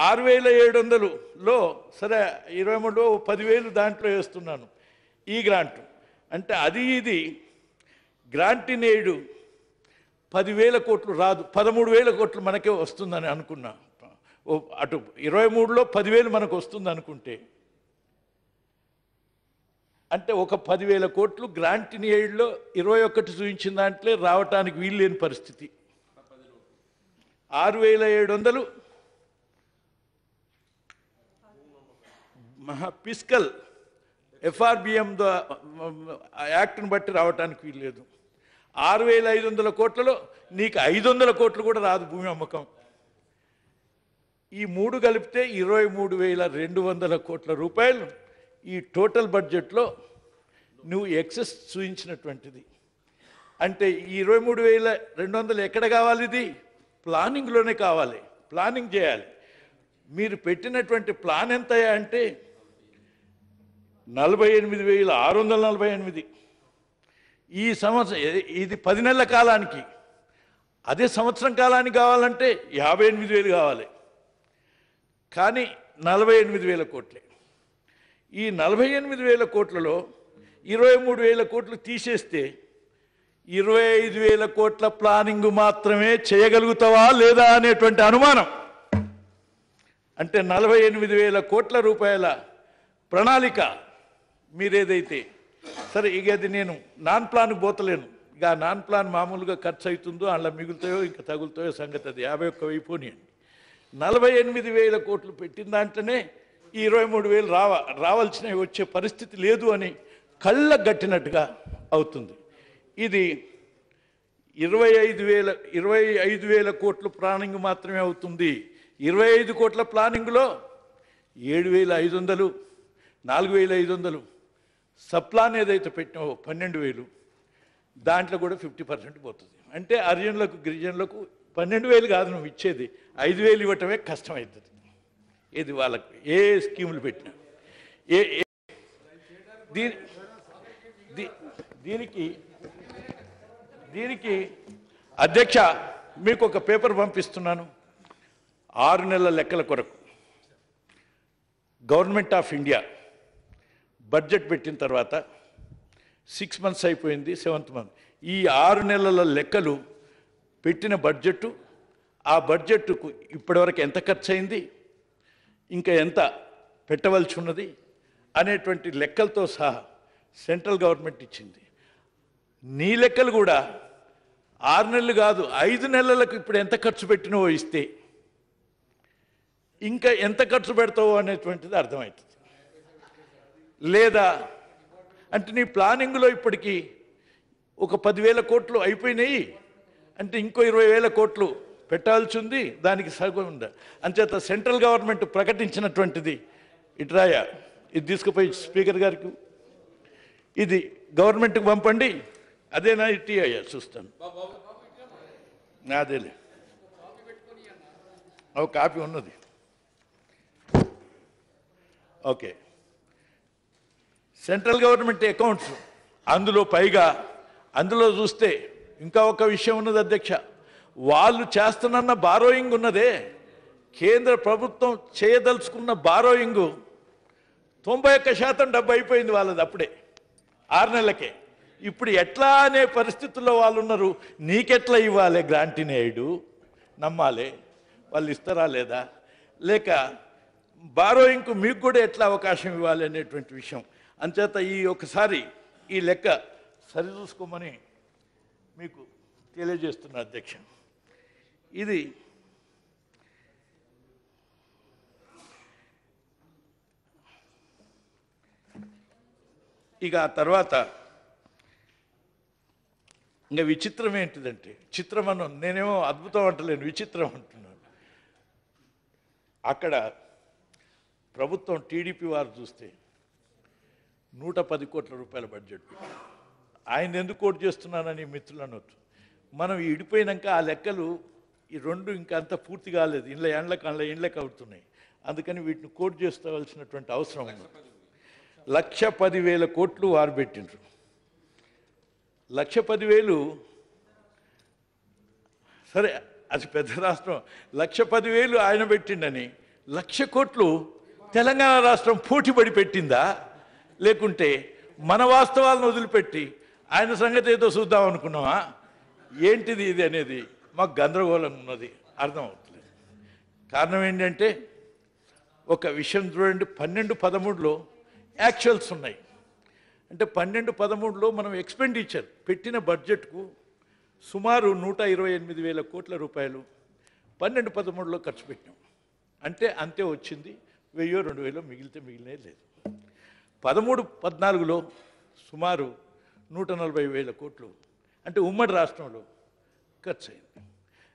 6,700లో సరే 23 10,000 దాంట్లో వేస్తున్నాను ఈ గ్రాంట్ అంటే అది ఇది గ్రాంట్ ఇన్ ఎయిడ్ 10,000 కోట్లు రాదు 13,000 కోట్లు మనకే వస్తుందని అనుకున్నా అటు 23లో 10,000 మనకు వస్తుంది అనుకుంటే అంటే ఒక 10,000 కోట్లు గ్రాంట్ ఇన్ ఎయిడ్లో 21 చూపించిన దాంట్లో రావటానికి వీలు లేని పరిస్థితి 6,700 ఫిస్కల్ ఎఫ్ఆర్బిఎం యాక్ట్ను బట్టి రావటానికి వీలు లేదు 6,500 కోట్లలో నీకు 500 కోట్లు కూడా రాదు భూమి అమ్మకం ఈ మూడు కలిపితే 23,200 కోట్ల రూపాయలు ఈ టోటల్ బడ్జెట్లో నువ్వు ఎక్సెస్ చూపించినటువంటిది అంటే ఈ 23,200 ఎక్కడ కావాలి ఇది ప్లానింగ్లోనే కావాలి ప్లానింగ్ చేయాలి మీరు పెట్టినటువంటి ప్లాన్ ఎంత అంటే 48,648 ఈ సంవత్సరం ఇది 10 నెలల కాలానికి అదే సంవత్సరం కాలానికి కావాలంటే 58,000 కావాలి కానీ 48,000 కోట్లే ఈ 48,000 కోట్లలో 23,000 కోట్లు తీసేస్తే 25,000 కోట్ల ప్లానింగ్ మాత్రమే చేయగలుగుతావా లేదా అనేటువంటి అనుమానం అంటే 48,000 కోట్ల రూపాయల ప్రణాళిక మీరేదైతే సరే ఇక అది నేను నాన్ ప్లాన్కి పోతలేను ఇక నాన్ ప్లాన్ మామూలుగా ఖర్చు అవుతుందో అలా మిగులుతాయో ఇంకా తగులుతాయో సంగతి అది 51,000 పోనీయండి 48,000 కోట్లు పెట్టిన దాంట్లోనే ఈ 23,000 రావాల్సినవి వచ్చే పరిస్థితి లేదు అని కళ్ళ గట్టినట్టుగా అవుతుంది ఇది 25,000 కోట్ల ప్లానింగ్ మాత్రమే అవుతుంది 25 కోట్ల ప్లానింగ్లో 7,500 4,500 సప్లాన్ ఏదైతే పెట్టినావో 12,000 దాంట్లో కూడా 50% పోతుంది అంటే హరిజనులకు గిరిజనులకు 12,000 కాదు నువ్వు ఇచ్చేది 5,000 ఇవ్వటమే కష్టమవుతుంది ఇది వాళ్ళకు ఏ స్కీములు పెట్టినా దీనికి అధ్యక్ష మీకు ఒక పేపర్ పంపిస్తున్నాను 6 నెలల లెక్కల కొరకు గవర్నమెంట్ ఆఫ్ ఇండియా బడ్జెట్ పెట్టిన తర్వాత 6 మంత్స్ అయిపోయింది 7th మంత్ ఈ 6 నెలల లెక్కలు పెట్టిన బడ్జెట్ ఆ బడ్జెట్కు ఇప్పటివరకు ఎంత ఖర్చు అయింది ఇంకా ఎంత పెట్టవలసి ఉన్నది అనేటువంటి లెక్కలతో సహా సెంట్రల్ గవర్నమెంట్ ఇచ్చింది నీ లెక్కలు కూడా 6 నెలలు కాదు 5 నెలలకు ఇప్పుడు ఎంత ఖర్చు పెట్టినవో ఇస్తే ఇంకా ఎంత ఖర్చు పెడతావో అనేటువంటిది అర్థమవుతుంది లేదా అంటే నీ ప్లానింగ్లో ఇప్పటికీ ఒక 10,000 కోట్లు అయిపోయినాయి అంటే ఇంకో 20,000 కోట్లు పెట్టాల్సి ఉంది దానికి సగం ఉంది అంచేత సెంట్రల్ గవర్నమెంట్ ప్రకటించినటువంటిది ఇట్రాయా ఇది తీసుకుపోయి స్పీకర్ గారికి ఇది గవర్నమెంట్కి పంపండి అదేనా ఇటీ అయ్యా చూస్తాను అదేలే ఒక కాపీ ఉన్నది ఓకే సెంట్రల్ గవర్నమెంట్ అకౌంట్స్ అందులో పైగా అందులో చూస్తే ఇంకా ఒక విషయం ఉన్నది అధ్యక్ష వాళ్ళు చేస్తున్న బారోయింగ్ ఉన్నదే కేంద్ర ప్రభుత్వం చేయదలుచుకున్న బారోయింగ్ 91% డబ్బు అయిపోయింది వాళ్ళది అప్పుడే 6 నెలలకే ఇప్పుడు ఎట్లా అనే పరిస్థితుల్లో వాళ్ళు ఉన్నారు నీకెట్లా ఇవ్వాలి గ్రాంట్ ఇన్ ఎయిడ్ నమ్మాలి వాళ్ళు ఇస్తారా లేదా లేక బారోయింగ్కు మీకు కూడా ఎట్లా అవకాశం ఇవ్వాలి అనేటువంటి విషయం అంచేత ఈ ఒకసారి ఈ లెక్క సరిచూసుకోమని మీకు తెలియజేస్తున్నా అధ్యక్ష ఇది ఇక ఆ తర్వాత ఇంకా విచిత్రం ఏంటిదంటే చిత్రం నేనేమో అద్భుతం అంటలేను విచిత్రం అంటున్నాను అక్కడ ప్రభుత్వం టీడీపీ వారు చూస్తే 110 కోట్ల రూపాయల బడ్జెట్ ఆయన ఎందుకు కోట్ చేస్తున్నానని మిత్రులు అనొచ్చు మనం ఇడిపోయినాక ఆ లెక్కలు ఈ రెండు ఇంకా అంత పూర్తి కాలేదు ఇండ్లకు అవుతున్నాయి అందుకని వీటిని కోట్ చేసుకోవాల్సినటువంటి అవసరం ఉంది 1,10,000 కోట్లు వారు పెట్టిండ్రు 1,10,000 సరే అది పెద్ద రాష్ట్రం 1,10,000 ఆయన పెట్టిండని 1,00,000 కోట్లు తెలంగాణ రాష్ట్రం పోటీపడి పెట్టిందా, లేకుంటే మన వాస్తవాలను వదిలిపెట్టి ఆయన సంగతి ఏదో చూద్దాం అనుకున్నామా? ఏంటిది ఇది అనేది మాకు గందరగోళంగా ఉన్నది, అర్థమవుతలేదు. కారణం ఏంటంటే ఒక విషయం చూడండి, 12-13లో యాక్చువల్స్ ఉన్నాయి. అంటే 12-13లో మనం ఎక్స్పెండిచర్ పెట్టిన బడ్జెట్కు సుమారు 128,000 కోట్ల రూపాయలు 12-13లో ఖర్చు పెట్టినాం. అంటే అంతే వచ్చింది, 1,000-2,000 మిగిలినే లేదు. 13-14లో సుమారు 140,000 కోట్లు అంటే ఉమ్మడి రాష్ట్రంలో ఖర్చు అయింది.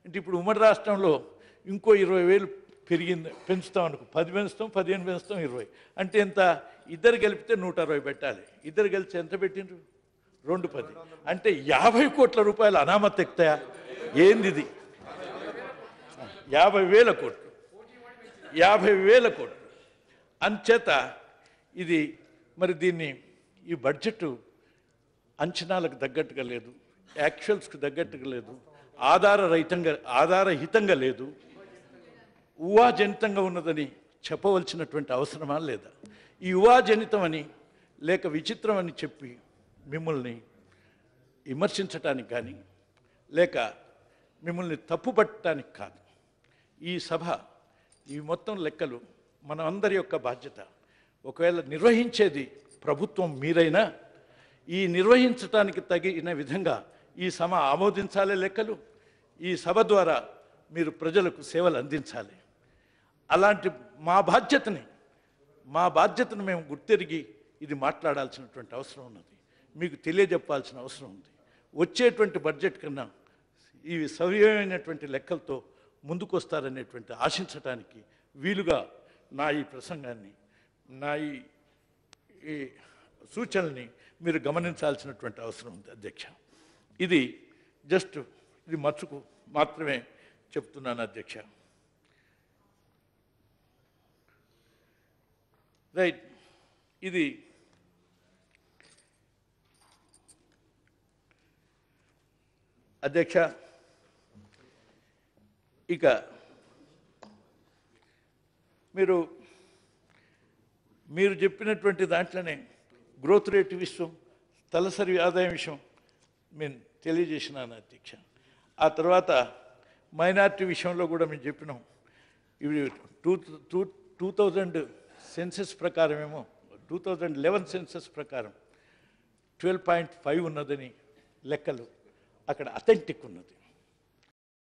అంటే ఇప్పుడు ఉమ్మడి రాష్ట్రంలో ఇంకో 20,000 పెంచుతాం అనుకో, 10 పెంచుతాం, 15 పెంచుతాం, 20 అంటే ఎంత? ఇద్దరు కలిపితే 160 పెట్టాలి. ఇద్దరు కలిసి ఎంత పెట్టిండ్రు? 210 అంటే 50 కోట్ల రూపాయలు అనామత్ ఎక్కుతాయా? ఏంది ఇది? 50,000 కోట్లు, 50,000 కోట్లు. అంచేత ఇది మరి దీన్ని ఈ బడ్జెట్ అంచనాలకు తగ్గట్టుగా లేదు, యాక్చువల్స్కి తగ్గట్టుగా లేదు, ఆధారహితంగా లేదు, ఊహాజనితంగా ఉన్నదని చెప్పవలసినటువంటి అవసరమా లేదా? ఈ ఊహాజనితమని లేక విచిత్రం అని చెప్పి మిమ్మల్ని విమర్శించటానికి కానీ లేక మిమ్మల్ని తప్పుపట్టడానికి కాదు. ఈ సభ ఈ మొత్తం లెక్కలు మనందరి యొక్క బాధ్యత. ఒకవేళ నిర్వహించేది ప్రభుత్వం మీరైనా ఈ నిర్వహించటానికి తగిన విధంగా ఈ సభ ఆమోదించాలి లెక్కలు. ఈ సభ ద్వారా మీరు ప్రజలకు సేవలు అందించాలి. అలాంటి మా బాధ్యతను మేము గుర్తెరిగి ఇది మాట్లాడాల్సినటువంటి అవసరం ఉన్నది, మీకు తెలియజెప్పాల్సిన అవసరం ఉంది. వచ్చేటువంటి బడ్జెట్ కన్నా ఇవి సవ్యమైనటువంటి లెక్కలతో ముందుకు వస్తారనేటువంటి ఆశించటానికి వీలుగా నా ఈ ప్రసంగాన్ని, నా ఈ సూచనల్ని మీరు గమనించాల్సినటువంటి అవసరం ఉంది అధ్యక్ష. ఇది జస్ట్ ఇది మచ్చుకు మాత్రమే చెప్తున్నాను అధ్యక్ష. రైట్, ఇది అధ్యక్ష. ఇక మీరు చెప్పినటువంటి దాంట్లోనే గ్రోత్ రేట్ విషయం, తలసరి ఆదాయం విషయం మేము తెలియజేసినాను అధ్యక్ష. ఆ తర్వాత మైనారిటీ విషయంలో కూడా మేము చెప్పినాం. ఇవి 2000 సెన్సెస్ ప్రకారమేమో 2011 సెన్సెస్ ప్రకారం 12.5 ఉన్నదని లెక్కలు అక్కడ అథెంటిక్ ఉన్నది.